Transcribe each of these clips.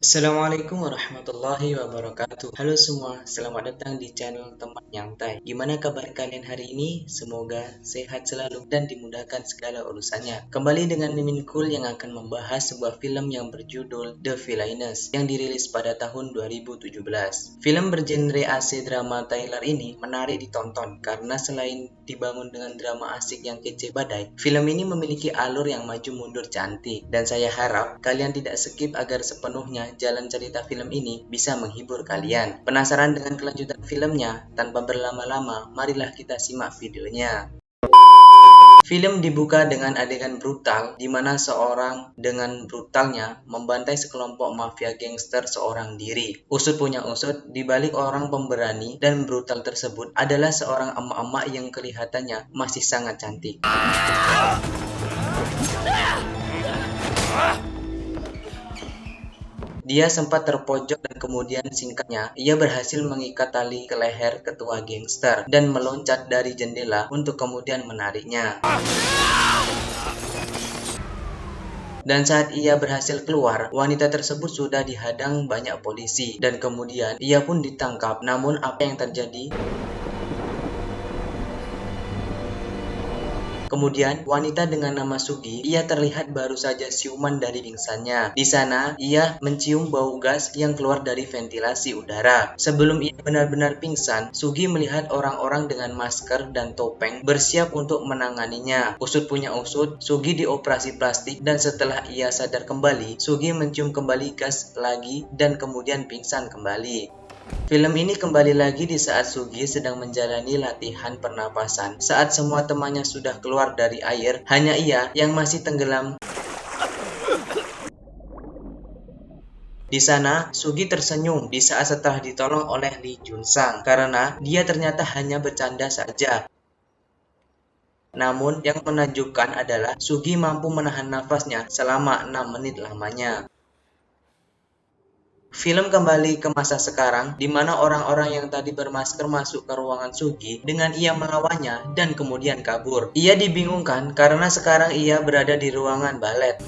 Assalamualaikum warahmatullahi wabarakatuh. Halo semua, selamat datang di channel Teman Nyantai. Gimana kabar kalian hari ini? Semoga sehat selalu dan dimudahkan segala urusannya. Kembali dengan Mimin Cool yang akan membahas sebuah film yang berjudul The Villainess yang dirilis pada tahun 2017. Film bergenre AC drama Thailand ini menarik ditonton karena selain dibangun dengan drama asik yang kece badai, film ini memiliki alur yang maju mundur cantik, dan saya harap kalian tidak skip agar sepenuhnya jalan cerita film ini bisa menghibur kalian. Penasaran dengan kelanjutan filmnya? Tanpa berlama-lama, marilah kita simak videonya. Film dibuka dengan adegan brutal di mana seorang dengan brutalnya membantai sekelompok mafia gangster seorang diri. Usut punya usut, di balik orang pemberani dan brutal tersebut adalah seorang emak-emak yang kelihatannya masih sangat cantik. Dia sempat terpojok dan kemudian singkatnya, ia berhasil mengikat tali ke leher ketua gangster dan meloncat dari jendela untuk kemudian menariknya. Dan saat ia berhasil keluar, wanita tersebut sudah dihadang banyak polisi dan kemudian ia pun ditangkap. Namun apa yang terjadi? Kemudian, wanita dengan nama Sugi, ia terlihat baru saja siuman dari pingsannya. Di sana, ia mencium bau gas yang keluar dari ventilasi udara. Sebelum ia benar-benar pingsan, Sugi melihat orang-orang dengan masker dan topeng bersiap untuk menanganinya. Usut punya usut, Sugi dioperasi plastik dan setelah ia sadar kembali, Sugi mencium kembali gas lagi dan kemudian pingsan kembali. Film ini kembali lagi di saat Sugi sedang menjalani latihan pernapasan. Saat semua temannya sudah keluar dari air, hanya ia yang masih tenggelam. Di sana, Sugi tersenyum di saat setelah ditolong oleh Lee Jun Sang karena dia ternyata hanya bercanda saja. Namun, yang menakjubkan adalah Sugi mampu menahan nafasnya selama 6 menit lamanya. Film kembali ke masa sekarang, di mana orang-orang yang tadi bermasker masuk ke ruangan Sugi dengan ia melawannya dan kemudian kabur. Ia dibingungkan karena sekarang ia berada di ruangan balet.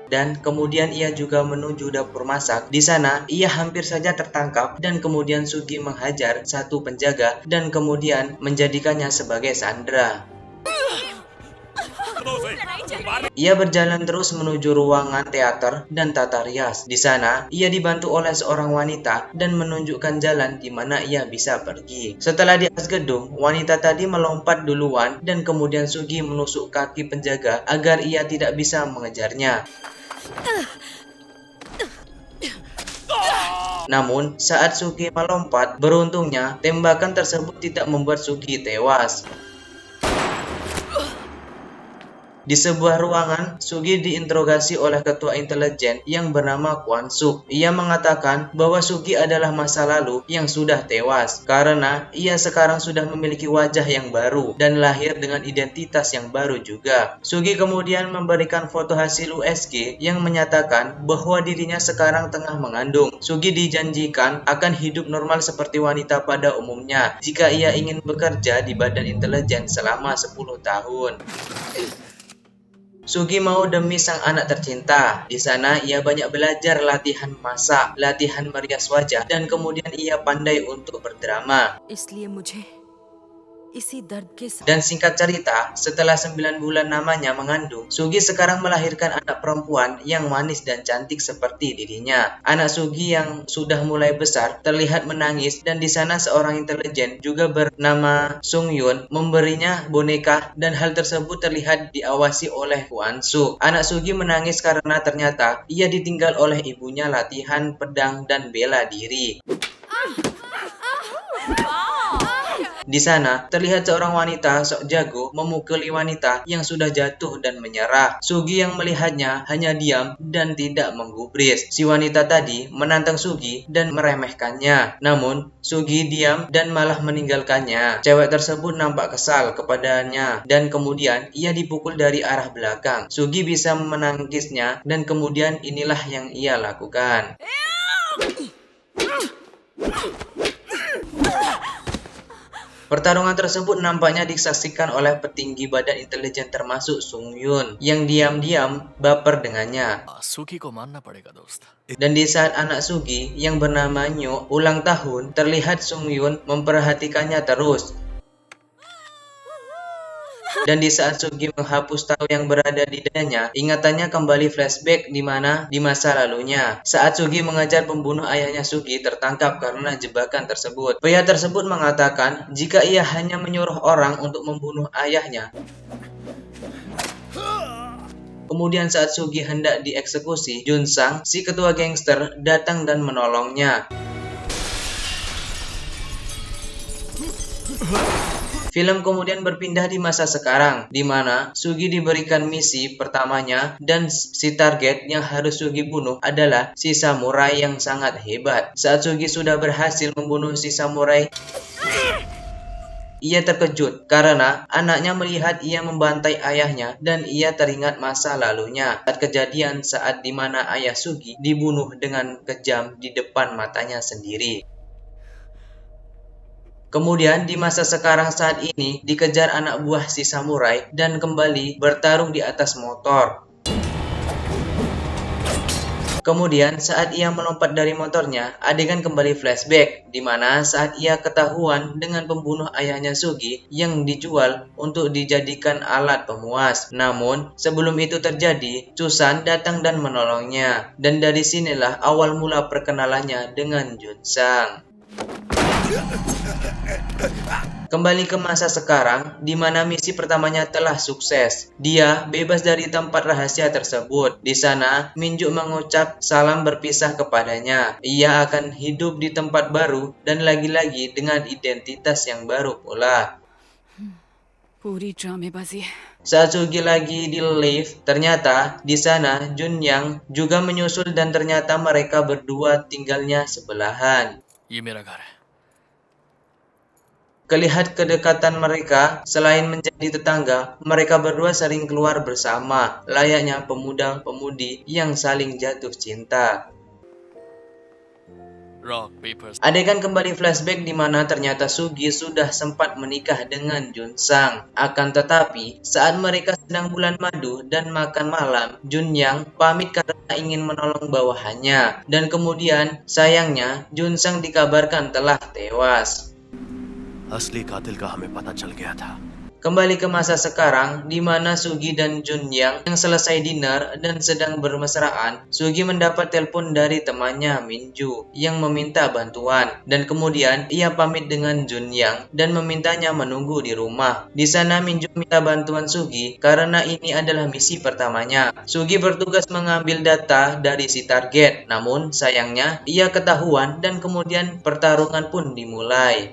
Dan kemudian ia juga menuju dapur masak. Di sana, ia hampir saja tertangkap dan kemudian Sugi menghajar satu penjaga dan kemudian menjadikannya sebagai sandera. Ia berjalan terus menuju ruangan teater dan tata rias. Di sana, ia dibantu oleh seorang wanita dan menunjukkan jalan di mana ia bisa pergi. Setelah di atas gedung, wanita tadi melompat duluan dan kemudian Sugi menusuk kaki penjaga agar ia tidak bisa mengejarnya. Namun, saat Sugi melompat, beruntungnya tembakan tersebut tidak membuat Sugi tewas. Di sebuah ruangan, Sugi diinterogasi oleh ketua intelijen yang bernama Kwon Suk. Ia mengatakan bahwa Sugi adalah masa lalu yang sudah tewas karena ia sekarang sudah memiliki wajah yang baru dan lahir dengan identitas yang baru juga. Sugi kemudian memberikan foto hasil USG yang menyatakan bahwa dirinya sekarang tengah mengandung. Sugi dijanjikan akan hidup normal seperti wanita pada umumnya jika ia ingin bekerja di badan intelijen selama 10 tahun. Sugi mau demi sang anak tercinta. Di sana ia banyak belajar latihan masak, latihan merias wajah, dan kemudian ia pandai untuk berdrama. Dan singkat cerita, setelah 9 bulan namanya mengandung, Sugi sekarang melahirkan anak perempuan yang manis dan cantik seperti dirinya. Anak Sugi yang sudah mulai besar terlihat menangis dan di sana seorang intelijen juga bernama Sung Yun memberinya boneka dan hal tersebut terlihat diawasi oleh Kwon Suk. Anak Sugi menangis karena ternyata ia ditinggal oleh ibunya latihan pedang dan bela diri. Di sana, terlihat seorang wanita sok jago memukuli wanita yang sudah jatuh dan menyerah. Sugi yang melihatnya hanya diam dan tidak menggubris. Si wanita tadi menantang Sugi dan meremehkannya. Namun, Sugi diam dan malah meninggalkannya. Cewek tersebut nampak kesal kepadanya dan kemudian ia dipukul dari arah belakang. Sugi bisa menangkisnya dan kemudian inilah yang ia lakukan. Pertarungan tersebut nampaknya disaksikan oleh petinggi badan intelijen termasuk Sung Yun yang diam-diam baper dengannya. Dan di saat anak Sugi yang bernama Nyo ulang tahun, terlihat Sung Yun memperhatikannya terus. Dan di saat Sugi menghapus tahu yang berada di dadanya, ingatannya kembali flashback di masa lalunya. Saat Sugi mengejar pembunuh ayahnya, Sugi tertangkap karena jebakan tersebut. Pria tersebut mengatakan jika ia hanya menyuruh orang untuk membunuh ayahnya. Kemudian saat Sugi hendak dieksekusi, Jun Sang, si ketua gangster, datang dan menolongnya. Film kemudian berpindah di masa sekarang, di mana Sugi diberikan misi pertamanya dan si target yang harus Sugi bunuh adalah si samurai yang sangat hebat. Saat Sugi sudah berhasil membunuh si samurai, ia terkejut karena anaknya melihat ia membantai ayahnya dan ia teringat masa lalunya saat kejadian saat di mana ayah Sugi dibunuh dengan kejam di depan matanya sendiri. Kemudian di masa sekarang saat ini dikejar anak buah si samurai dan kembali bertarung di atas motor. Kemudian saat ia melompat dari motornya, adegan kembali flashback di mana saat ia ketahuan dengan pembunuh ayahnya Sugi yang dijual untuk dijadikan alat pemuas. Namun sebelum itu terjadi, Susan datang dan menolongnya. Dan dari sinilah awal mula perkenalannya dengan Jun Sang. Kembali ke masa sekarang, di mana misi pertamanya telah sukses. Dia bebas dari tempat rahasia tersebut. Di sana, Minju mengucap salam berpisah kepadanya. Ia akan hidup di tempat baru dan lagi-lagi dengan identitas yang baru pula. Saat Sugi lagi di lift, ternyata di sana Jun Yang juga menyusul dan ternyata mereka berdua tinggalnya sebelahan. Kelihat kedekatan mereka, selain menjadi tetangga, mereka berdua sering keluar bersama, layaknya pemuda-pemudi yang saling jatuh cinta. Adegan kembali flashback di mana ternyata Sugi sudah sempat menikah dengan Jun Sang. Akan tetapi, saat mereka sedang bulan madu dan makan malam, Jun Yang pamit karena ingin menolong bawahannya. Dan kemudian, sayangnya, Jun Sang dikabarkan telah tewas. असली कातिल का हमें पता चल गया था. Kembali ke masa sekarang, di mana Sugi dan Jun Yang selesai dinner dan sedang bermesraan. Sugi mendapat telepon dari temannya Minju yang meminta bantuan. Dan kemudian ia pamit dengan Jun Yang dan memintanya menunggu di rumah. Di sana Minju minta bantuan Sugi karena ini adalah misi pertamanya. Sugi bertugas mengambil data dari si target. Namun sayangnya ia ketahuan dan kemudian pertarungan pun dimulai.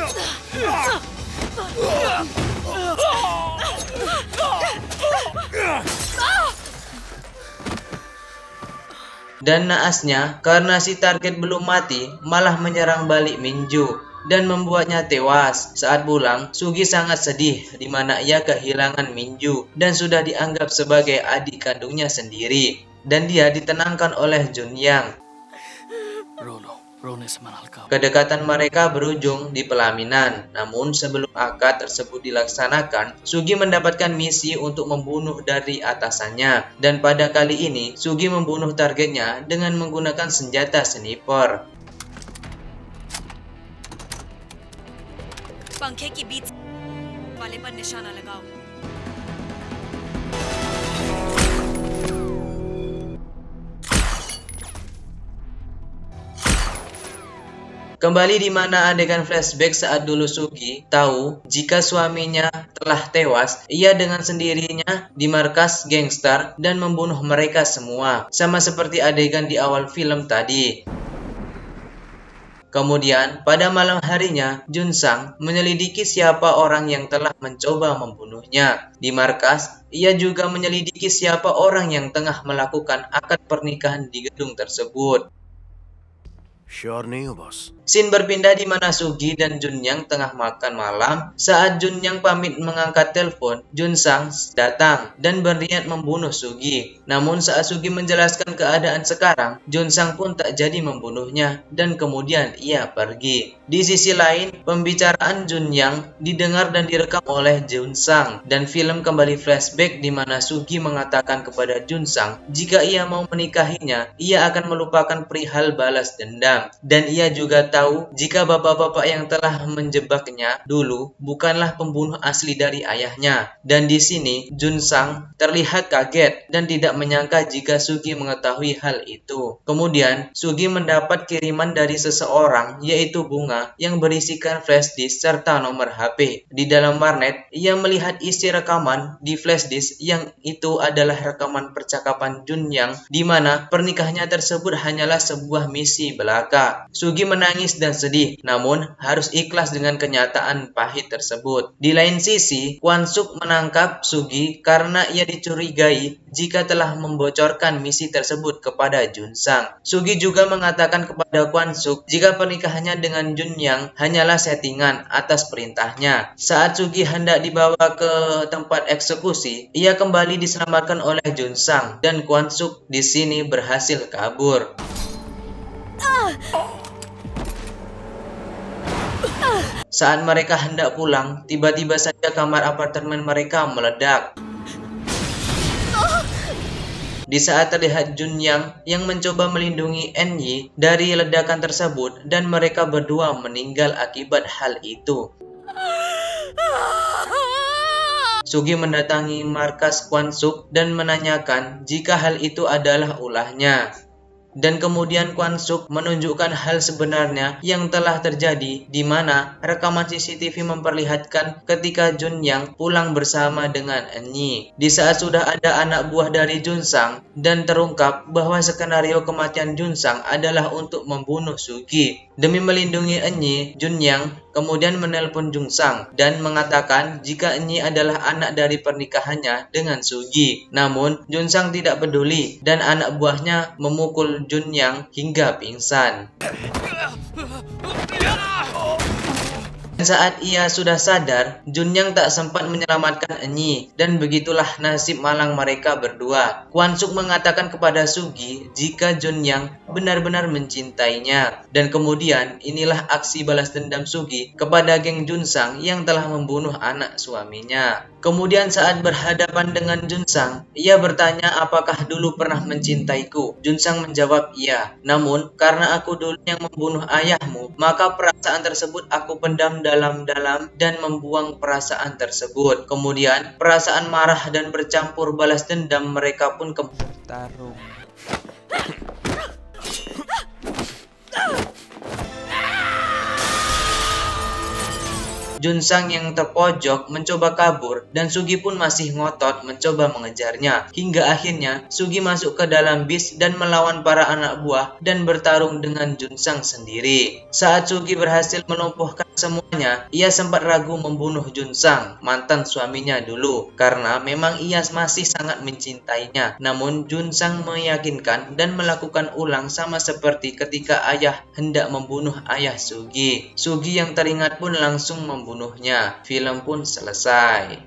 Dan naasnya, karena si target belum mati, malah menyerang balik Minju dan membuatnya tewas. Saat pulang, Sugi sangat sedih di mana ia kehilangan Minju dan sudah dianggap sebagai adik kandungnya sendiri. Dan dia ditenangkan oleh Jun Yang. Kedekatan mereka berujung di pelaminan. Namun sebelum akad tersebut dilaksanakan, Sugi mendapatkan misi untuk membunuh dari atasannya. Dan pada kali ini, Sugi membunuh targetnya dengan menggunakan senjata sniper. Kembali di mana adegan flashback saat dulu Sugi tahu jika suaminya telah tewas, ia dengan sendirinya di markas gangster dan membunuh mereka semua, sama seperti adegan di awal film tadi. Kemudian, pada malam harinya, Junsang menyelidiki siapa orang yang telah mencoba membunuhnya. Di markas, ia juga menyelidiki siapa orang yang tengah melakukan akad pernikahan di gedung tersebut. Sure नहीं हूँ boss. Scene berpindah di mana Sugi dan Junyang tengah makan malam. Saat Junyang pamit mengangkat telepon, Junsang datang dan berniat membunuh Sugi. Namun saat Sugi menjelaskan keadaan sekarang, Junsang pun tak jadi membunuhnya dan kemudian ia pergi. Di sisi lain, pembicaraan Junyang didengar dan direkam oleh Junsang dan film kembali flashback di mana Sugi mengatakan kepada Junsang jika ia mau menikahinya, ia akan melupakan perihal balas dendam dan ia juga tahu jika bapak-bapak yang telah menjebaknya dulu bukanlah pembunuh asli dari ayahnya. Dan di sini Junsang terlihat kaget dan tidak menyangka jika Sugi mengetahui hal itu. Kemudian Sugi mendapat kiriman dari seseorang yaitu bunga yang berisikan flash disk serta nomor HP. Di dalam warnet ia melihat isi rekaman di flash disk yang itu adalah rekaman percakapan Junyang di mana pernikahannya tersebut hanyalah sebuah misi belaka. Sugi menangis dan sedih, namun harus ikhlas dengan kenyataan pahit tersebut. Di lain sisi, Kwansuk menangkap Sugi karena ia dicurigai jika telah membocorkan misi tersebut kepada Junsang. Sugi juga mengatakan kepada Kwansuk jika pernikahannya dengan Junyang hanyalah settingan atas perintahnya. Saat Sugi hendak dibawa ke tempat eksekusi, ia kembali diselamatkan oleh Junsang dan Kwansuk di sini berhasil kabur. Saat mereka hendak pulang, tiba-tiba saja kamar apartemen mereka meledak. Di saat terlihat Junyang yang mencoba melindungi Enyi dari ledakan tersebut dan mereka berdua meninggal akibat hal itu. Sugi mendatangi markas Kwansuk dan menanyakan jika hal itu adalah ulahnya. Dan kemudian Kwansuk menunjukkan hal sebenarnya yang telah terjadi di mana rekaman CCTV memperlihatkan ketika Junyang pulang bersama dengan Enyi. Di saat sudah ada anak buah dari Junsang dan terungkap bahwa skenario kematian Junsang adalah untuk membunuh Sugi. Demi melindungi Enyi, Junyang kemudian menelpon Junsang dan mengatakan jika Enyi adalah anak dari pernikahannya dengan Sugi. Namun Junsang tidak peduli dan anak buahnya memukul Junyang hingga pingsan. Saat ia sudah sadar, Junyang tak sempat menyelamatkan Enyi dan begitulah nasib malang mereka berdua. Kwansuk mengatakan kepada Sugi jika Junyang benar-benar mencintainya dan kemudian inilah aksi balas dendam Sugi kepada geng Junsang yang telah membunuh anak suaminya. Kemudian saat berhadapan dengan Junsang, ia bertanya apakah dulu pernah mencintaiku. Junsang menjawab iya. Namun karena aku dulu yang membunuh ayahmu, maka perasaan tersebut aku pendam dalam-dalam dan membuang perasaan tersebut. Kemudian perasaan marah dan bercampur balas dendam mereka pun bertarung. Junsang yang terpojok mencoba kabur dan Sugi pun masih ngotot mencoba mengejarnya. Hingga akhirnya Sugi masuk ke dalam bis dan melawan para anak buah dan bertarung dengan Junsang sendiri. Saat Sugi berhasil melumpuhkan semuanya, ia sempat ragu membunuh Junsang, mantan suaminya dulu, karena memang ia masih sangat mencintainya. Namun Junsang meyakinkan dan melakukan ulang sama seperti ketika ayah hendak membunuh ayah Sugi. Sugi yang teringat pun langsung membunuhnya. Film pun selesai.